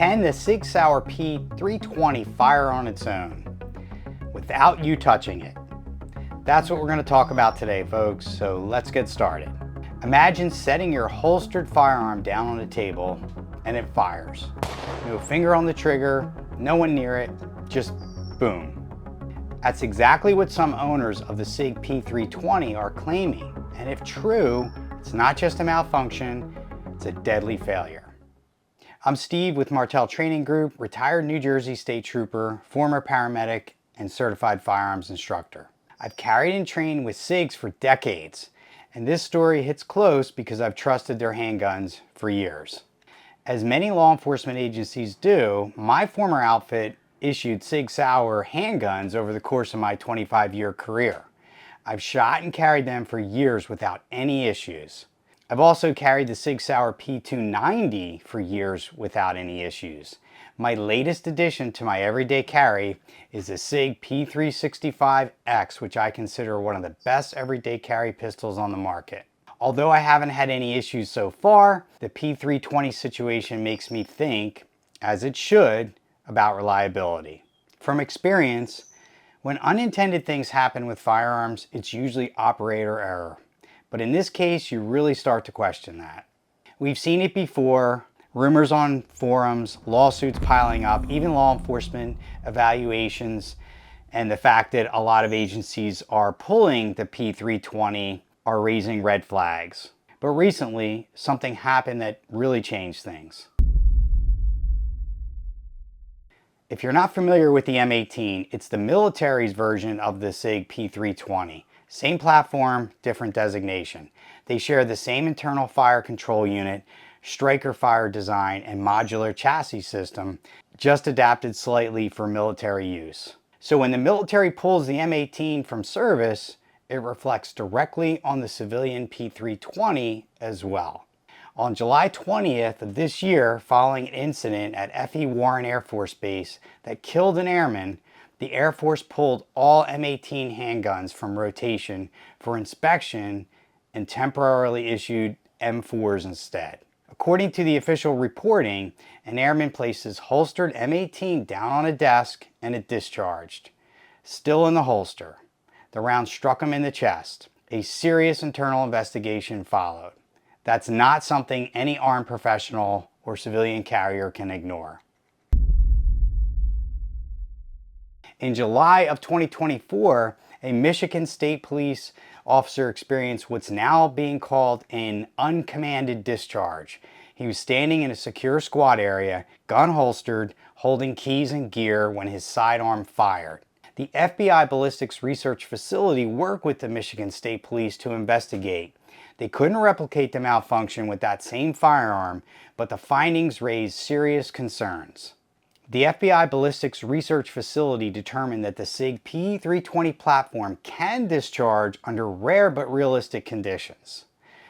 Can the Sig Sauer P320 fire on its own without you touching it? That's what we're going to talk about today, folks, so let's get started. Imagine setting your holstered firearm down on a table and it fires. No finger on the trigger, no one near it, just boom. That's exactly what some owners of the Sig P320 are claiming. And if true, it's not just a malfunction, it's a deadly failure. I'm Steve with Martell Training Group, retired New Jersey State Trooper, former paramedic, and certified firearms instructor. I've carried and trained with Sigs for decades, and this story hits close because I've trusted their handguns for years. As many law enforcement agencies do, my former outfit issued Sig Sauer handguns over the course of my 25-year career. I've shot and carried them for years without any issues. I've also carried the Sig Sauer P320 for years without any issues. My latest addition to my everyday carry is the Sig P365X, which I consider one of the best everyday carry pistols on the market. Although I haven't had any issues so far, the P320 situation makes me think, as it should, about reliability. From experience, when unintended things happen with firearms, it's usually operator error. But in this case, you really start to question that. We've seen it before, rumors on forums, lawsuits piling up, even law enforcement evaluations, and the fact that a lot of agencies are pulling the P320 are raising red flags. But recently, something happened that really changed things. If you're not familiar with the M18, it's the military's version of the Sig P320. Same platform, different designation. They share the same internal fire control unit, striker fire design, and modular chassis system, just adapted slightly for military use. So when the military pulls the M18 from service, it reflects directly on the civilian P320 as well. On July 20th of this year, following an incident at F.E. Warren Air Force Base that killed an airman, the Air Force pulled all M18 handguns from rotation for inspection and temporarily issued M4s instead. According to the official reporting, an airman placed his holstered M18 down on a desk and it discharged. Still in the holster. The round struck him in the chest. A serious internal investigation followed. That's not something any armed professional or civilian carrier can ignore. In July of 2024, a Michigan State Police officer experienced what's now being called an uncommanded discharge. He was standing in a secure squad area, gun holstered, holding keys and gear when his sidearm fired. The FBI Ballistics Research Facility worked with the Michigan State Police to investigate. They couldn't replicate the malfunction with that same firearm, but the findings raised serious concerns. The FBI Ballistics Research Facility determined that the Sig P320 platform can discharge under rare but realistic conditions.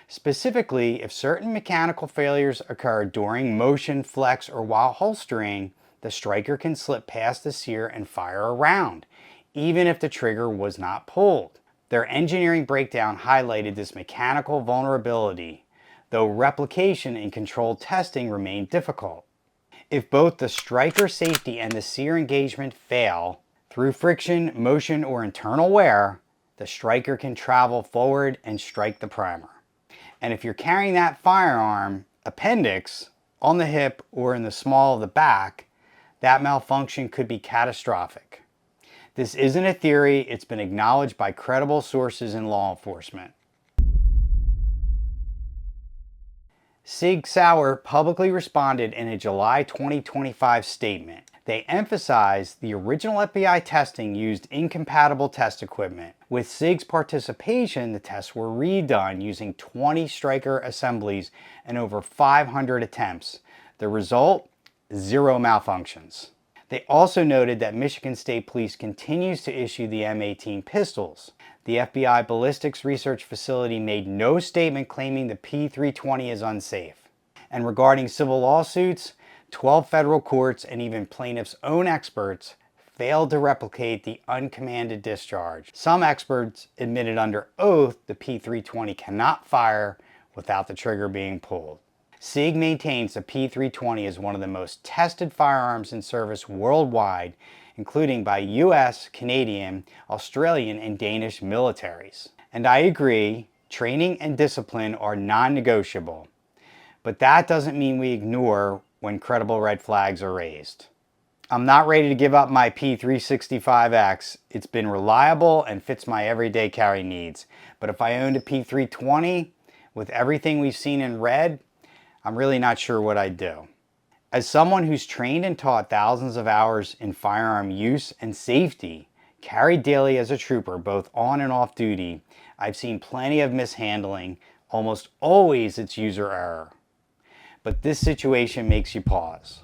Specifically, if certain mechanical failures occur during motion, flex, or while holstering, the striker can slip past the sear and fire a round, even if the trigger was not pulled. Their engineering breakdown highlighted this mechanical vulnerability, though replication and controlled testing remained difficult. If both the striker safety and the sear engagement fail, through friction, motion, or internal wear, the striker can travel forward and strike the primer. And if you're carrying that firearm appendix on the hip or in the small of the back, that malfunction could be catastrophic. This isn't a theory, it's been acknowledged by credible sources in law enforcement. Sig Sauer publicly responded in a July 2025 statement. They emphasized the original FBI testing used incompatible test equipment. With Sig's participation, the tests were redone using 20 striker assemblies and over 500 attempts. The result? 0 malfunctions. They also noted that Michigan State Police continues to issue the M18 pistols. The FBI Ballistics Research Facility made no statement claiming the P320 is unsafe. And regarding civil lawsuits, 12 federal courts and even plaintiffs' own experts failed to replicate the uncommanded discharge. Some experts admitted under oath the P320 cannot fire without the trigger being pulled. Sig maintains the P320 as one of the most tested firearms in service worldwide, including by US, Canadian, Australian, and Danish militaries. And I agree, training and discipline are non-negotiable. But that doesn't mean we ignore when credible red flags are raised. I'm not ready to give up my P365X. It's been reliable and fits my everyday carry needs. But if I owned a P320, with everything we've seen in red, I'm really not sure what I'd do. As someone who's trained and taught thousands of hours in firearm use and safety, carried daily as a trooper, both on and off duty, I've seen plenty of mishandling. Almost always it's user error. But this situation makes you pause.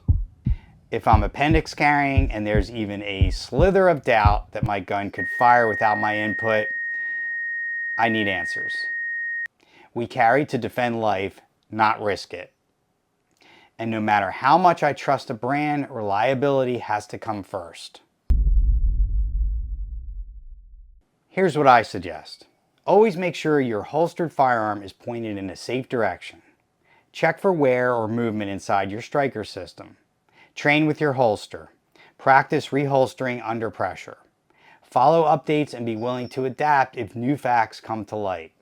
If I'm appendix carrying and there's even a slither of doubt that my gun could fire without my input, I need answers. We carry to defend life, not risk it. And no matter how much I trust a brand, reliability has to come first. Here's what I suggest. Always make sure your holstered firearm is pointed in a safe direction. Check for wear or movement inside your striker system. Train with your holster. Practice reholstering under pressure. Follow updates and be willing to adapt if new facts come to light.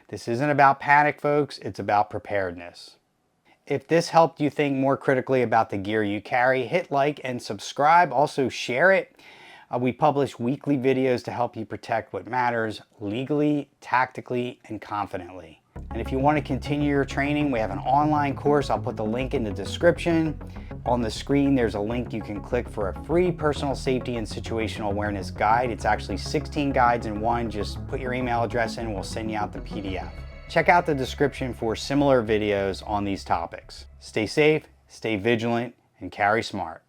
This isn't about panic, folks, it's about preparedness. If this helped you think more critically about the gear you carry, hit like and subscribe. Also share it. We publish weekly videos to help you protect what matters legally, tactically, and confidently. And if you want to continue your training, we have an online course. I'll put the link in the description. On the screen, there's a link you can click for a free personal safety and situational awareness guide. It's actually 16 guides in one. Just put your email address in, we'll send you out the PDF. Check out the description for similar videos on these topics. Stay safe, stay vigilant, and carry smart.